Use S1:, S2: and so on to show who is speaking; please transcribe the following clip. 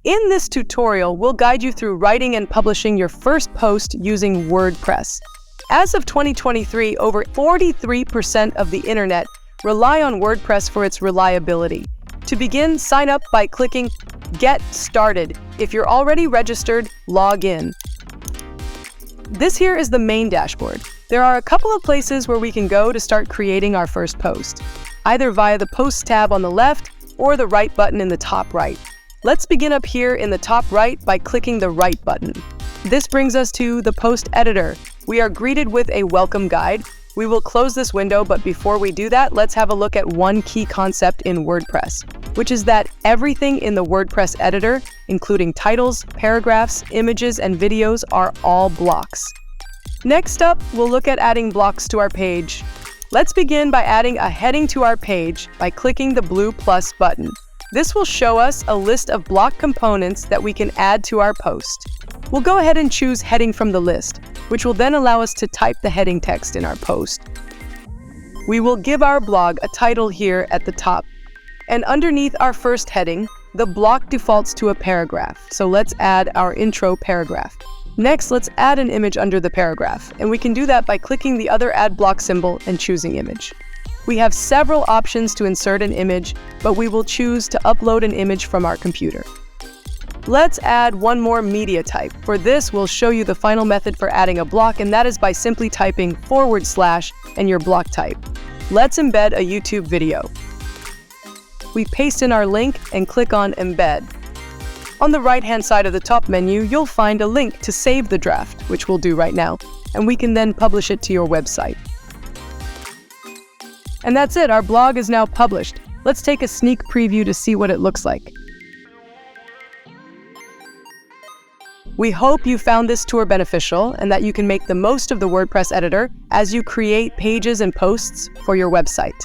S1: In this tutorial, we'll guide you through writing and publishing your first post using WordPress. As of 2023, over 43% of the internet rely on WordPress for its reliability. To begin, sign up by clicking Get Started. If you're already registered, log in. This here is the main dashboard. There are a couple of places where we can go to start creating our first post, either via the Posts tab on the left or the right button in the top right. Let's begin up here in the top right by clicking the right button. This brings us to the post editor. We are greeted with a welcome guide. We will close this window, but before we do that, let's have a look at one key concept in WordPress, which is that everything in the WordPress editor, including titles, paragraphs, images, and videos, are all blocks. Next up, we'll look at adding blocks to our page. Let's begin by adding a heading to our page by clicking the blue plus button. This will show us a list of block components that we can add to our post. We'll go ahead and choose heading from the list, which will then allow us to type the heading text in our post. We will give our blog a title here at the top. And underneath our first heading, the block defaults to a paragraph. So let's add our intro paragraph. Next, let's add an image under the paragraph, and we can do that by clicking the other add block symbol and choosing image. We have several options to insert an image, but we will choose to upload an image from our computer. Let's add one more media type. For this, we'll show you the final method for adding a block, and that is by simply typing / and your block type. Let's embed a YouTube video. We paste in our link and click on Embed. On the right-hand side of the top menu, you'll find a link to save the draft, which we'll do right now, and we can then publish it to your website. And that's it, our blog is now published. Let's take a sneak preview to see what it looks like. We hope you found this tour beneficial and that you can make the most of the WordPress editor as you create pages and posts for your website.